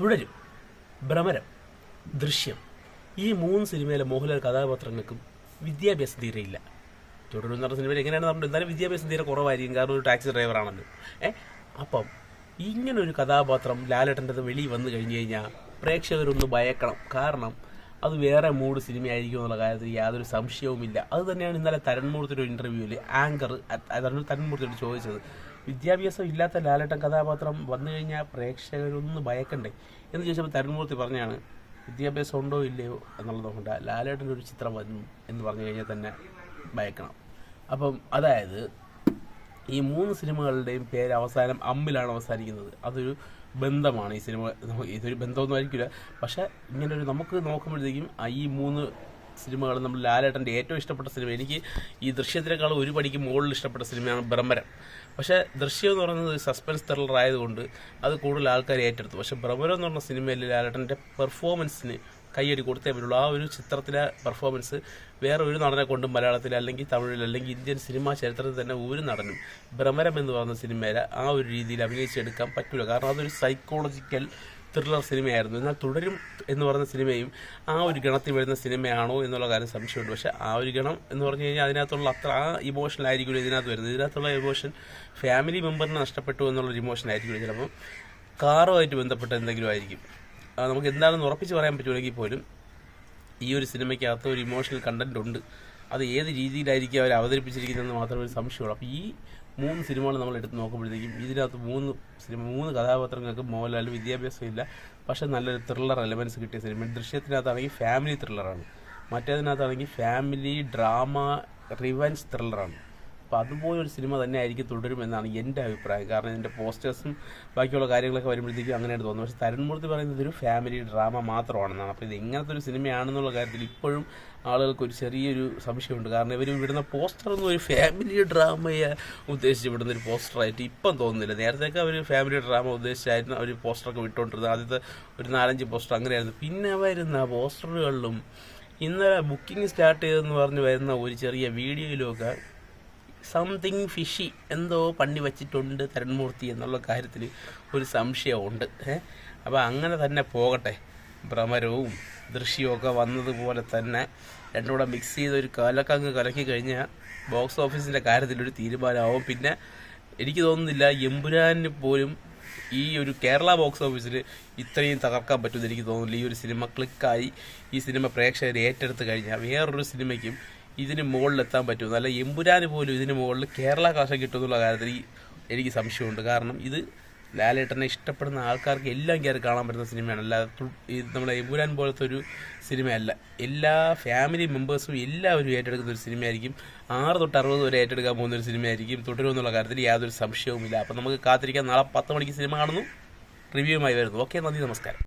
തുടരും, ഭ്രമരം, ദൃശ്യം ഈ 3 സിനിമയിലെ മോഹൻലാൽ കഥാപാത്രങ്ങൾക്കും വിദ്യാഭ്യാസം തീരെയില്ല. തുടരും എന്ന് പറഞ്ഞ സിനിമയിൽ എങ്ങനെയാണ് നമ്മൾ എന്തായാലും വിദ്യാഭ്യാസം തീരെ കുറവായിരിക്കും, കാരണം ഒരു ടാക്സി ഡ്രൈവറാണല്ലോ. അപ്പം ഇങ്ങനൊരു കഥാപാത്രം ലാലേട്ടൻ്റെ വെളിയിൽ വന്നു കഴിഞ്ഞു കഴിഞ്ഞാൽ പ്രേക്ഷകരൊന്ന് ഭയക്കണം. കാരണം അത് വേറെ മൂഡ് സിനിമയായിരിക്കും എന്നുള്ള കാര്യത്തിൽ യാതൊരു സംശയവുമില്ല. അത് തന്നെയാണ് ഇന്നലെ തരൺമൂർത്തിയുടെ ഒരു ഇൻ്റർവ്യൂവിൽ ആങ്കർ തരൺമൂർത്തിയോട് ചോദിച്ചത്. വിദ്യാഭ്യാസം ഇല്ലാത്ത ലാലേട്ടൻ കഥാപാത്രം വന്നു കഴിഞ്ഞാൽ പ്രേക്ഷകരൊന്ന് ഭയക്കണ്ടേ എന്ന് ചോദിച്ചപ്പോൾ തരൺമൂർത്തി പറഞ്ഞാണ്, വിദ്യാഭ്യാസം ഉണ്ടോ ഇല്ലയോ എന്നുള്ളത് കൊണ്ട് ലാലേട്ടൻ്റെ ഒരു ചിത്രം വന്നു എന്ന് പറഞ്ഞു കഴിഞ്ഞാൽ തന്നെ ഭയക്കണം. അപ്പം അതായത് ഈ 3 സിനിമകളുടെയും പേര് അവസാനം അമ്മിലാണ് അവസാനിക്കുന്നത്. അതൊരു ബന്ധമാണ്. ഈ സിനിമ ഇതൊരു ബന്ധമൊന്നും ആയിരിക്കില്ല, പക്ഷേ ഇങ്ങനൊരു നമുക്ക് നോക്കുമ്പോഴത്തേക്കും ഈ 3 സിനിമകൾ നമ്മൾ ലാലേട്ടൻ്റെ ഏറ്റവും ഇഷ്ടപ്പെട്ട സിനിമ, എനിക്ക് ഈ ദൃശ്യത്തിനേക്കാളും ഒരു പടിക്ക് മുകളിൽ ഇഷ്ടപ്പെട്ട സിനിമയാണ് ഭ്രമരം. പക്ഷേ ദൃശ്യം എന്ന് പറയുന്നത് ഒരു സസ്പെൻസ് ത്രില്ലർ ആയതുകൊണ്ട് അത് കൂടുതൽ ആൾക്കാർ ഏറ്റെടുത്തു. പക്ഷേ ഭ്രമരം എന്ന് പറഞ്ഞ സിനിമയിൽ ലാലേട്ടൻ്റെ പെർഫോമൻസിന് കൈയടി കൊടുത്തേ പറ്റുള്ളൂ. ആ ഒരു ചിത്രത്തിലെ പെർഫോമൻസ് വേറെ ഒരു നടനെ കൊണ്ടും മലയാളത്തിൽ അല്ലെങ്കിൽ തമിഴിൽ അല്ലെങ്കിൽ ഇന്ത്യൻ സിനിമാ ചരിത്രത്തിൽ തന്നെ ഒരു നടനും ഭ്രമരം എന്ന് പറയുന്ന സിനിമയിൽ ആ ഒരു രീതിയിൽ അഭിനയിച്ചെടുക്കാൻ പറ്റില്ല. കാരണം അതൊരു സൈക്കോളജിക്കൽ ത്രില്ലർ സിനിമയായിരുന്നു. എന്നാൽ തുടരും എന്ന് പറയുന്ന സിനിമയും ആ ഒരു ഗണത്തിൽ വരുന്ന സിനിമയാണോ എന്നുള്ള കാര്യം സംശയമുണ്ട്. പക്ഷേ ആ ഒരു ഗണം എന്ന് പറഞ്ഞു കഴിഞ്ഞാൽ അതിനകത്തുള്ള അത്ര ആ ഇമോഷൻ ആയിരിക്കില്ല ഇതിനകത്ത് വരുന്നത്. ഇതിനകത്തുള്ള ഇമോഷൻ ഫാമിലി മെമ്പറിനെ നഷ്ടപ്പെട്ടു എന്നുള്ളൊരു ഇമോഷൻ ആയിരിക്കില്ല, ചിലപ്പം കാറുമായിട്ട് ബന്ധപ്പെട്ട എന്തെങ്കിലും ആയിരിക്കും. നമുക്ക് എന്താണെന്ന് ഉറപ്പിച്ച് പറയാൻ പറ്റുമെങ്കിൽ പോലും ഈ ഒരു സിനിമയ്ക്കകത്ത് ഒരു ഇമോഷണൽ കണ്ടന്റ് ഉണ്ട്. അത് ഏത് രീതിയിലായിരിക്കും അവർ അവതരിപ്പിച്ചിരിക്കുന്നതെന്ന് മാത്രമേ ഒരു സംശയമുള്ളൂ. അപ്പോൾ ഈ 3 സിനിമകൾ നമ്മൾ എടുത്ത് നോക്കുമ്പോഴത്തേക്കും ഇതിനകത്ത് 3 കഥാപാത്രങ്ങൾക്ക് മോഹൻലാൽ വിദ്യാഭ്യാസം ഇല്ല, പക്ഷേ നല്ലൊരു ത്രില്ലർ എലമെൻറ്റ്സ് കിട്ടിയ സിനിമ. ദൃശ്യത്തിനകത്താണെങ്കിൽ ഫാമിലി ത്രില്ലറാണ്, മറ്റേതിനകത്താണെങ്കിൽ ഫാമിലി ഡ്രാമ റിവെഞ്ച് ത്രില്ലറാണ്. അപ്പോൾ അതുപോലൊരു സിനിമ തന്നെ ആയിരിക്കും തുടരുമെന്നാണ് എൻ്റെ അഭിപ്രായം. കാരണം ഇതിൻ്റെ പോസ്റ്റേഴ്സും ബാക്കിയുള്ള കാര്യങ്ങളൊക്കെ വരുമ്പോഴത്തേക്കും അങ്ങനെയാണ് തോന്നുന്നത്. പക്ഷേ തരൺമൂർത്തി പറയുന്നത് ഒരു ഫാമിലി ഡ്രാമ മാത്രമാണെന്നാണ്. അപ്പോൾ ഇത് എങ്ങനത്തെ ഒരു സിനിമയാണെന്നുള്ള കാര്യത്തിൽ ഇപ്പോഴും ആളുകൾക്ക് ഒരു ചെറിയൊരു സംശയമുണ്ട്. കാരണം ഇവർ വിടുന്ന പോസ്റ്ററൊന്നും ഒരു ഫാമിലി ഡ്രാമയെ ഉദ്ദേശിച്ച് വിടുന്ന ഒരു പോസ്റ്ററായിട്ട് ഇപ്പം തോന്നുന്നില്ല. നേരത്തെയൊക്കെ അവർ ഫാമിലി ഡ്രാമ ഉദ്ദേശിച്ചായിരുന്നു അവർ പോസ്റ്ററൊക്കെ വിട്ടുകൊണ്ടിരുന്നത്. ആദ്യത്തെ ഒരു 4-5 പോസ്റ്റർ അങ്ങനെയായിരുന്നു. പിന്നെ വരുന്ന പോസ്റ്ററുകളിലും ഇന്നലെ ബുക്കിംഗ് സ്റ്റാർട്ട് ചെയ്തെന്ന് പറഞ്ഞ് വരുന്ന ഒരു ചെറിയ വീഡിയോയിലൊക്കെ സംതിങ് ഫിഷി എന്തോ പണി വച്ചിട്ടുണ്ട് തരൺമൂർത്തി എന്നുള്ള കാര്യത്തിൽ ഒരു സംശയമുണ്ട്. അപ്പോൾ അങ്ങനെ തന്നെ പോകട്ടെ. ഭ്രമരവും ദൃശ്യവും വന്നതുപോലെ തന്നെ രണ്ടും കൂടെ മിക്സ് ചെയ്ത് ഒരു കലക്കങ്ങ് കലക്കി കഴിഞ്ഞാൽ ബോക്സ് ഓഫീസിൻ്റെ കാര്യത്തിലൊരു തീരുമാനമാവും. പിന്നെ എനിക്ക് തോന്നുന്നില്ല എമ്പുരാന് പോലും ഈ ഒരു കേരള ബോക്സ് ഓഫീസിൽ ഇത്രയും തകർക്കാൻ പറ്റുമെന്ന് എനിക്ക് തോന്നുന്നില്ല. ഈ ഒരു സിനിമ ക്ലിക്കായി ഈ സിനിമ പ്രേക്ഷകർ ഏറ്റെടുത്ത് കഴിഞ്ഞാൽ വേറൊരു സിനിമയ്ക്കും ഇതിന് മുകളിലെത്താൻ പറ്റും. അല്ല എമ്പുരാന് പോലും ഇതിന് മുകളിൽ കേരള കാശ കിട്ടുമെന്നുള്ള കാര്യത്തിൽ എനിക്ക് സംശയമുണ്ട്. കാരണം ഇത് ലാലേട്ടനെ ഇഷ്ടപ്പെടുന്ന ആൾക്കാർക്ക് എല്ലാം കയറി കാണാൻ പറ്റുന്ന സിനിമയാണ്. അല്ലാതെ നമ്മളെ എമ്പുരാൻ പോലത്തെ ഒരു സിനിമയല്ല. എല്ലാ ഫാമിലി മെമ്പേഴ്സും എല്ലാവരും ഏറ്റെടുക്കുന്ന ഒരു സിനിമയായിരിക്കും. 6 തൊട്ട് 60 വരെ ഏറ്റെടുക്കാൻ പോകുന്ന ഒരു സിനിമയായിരിക്കും തുടരുമെന്നുള്ള കാര്യത്തിൽ യാതൊരു സംശയവുമില്ല. അപ്പം നമുക്ക് കാത്തിരിക്കാൻ. നാളെ 10 മണിക്ക് സിനിമ കാണുന്നു, റിവ്യൂവുമായി വരുന്നു. ഓക്കെ, നന്ദി, നമസ്കാരം.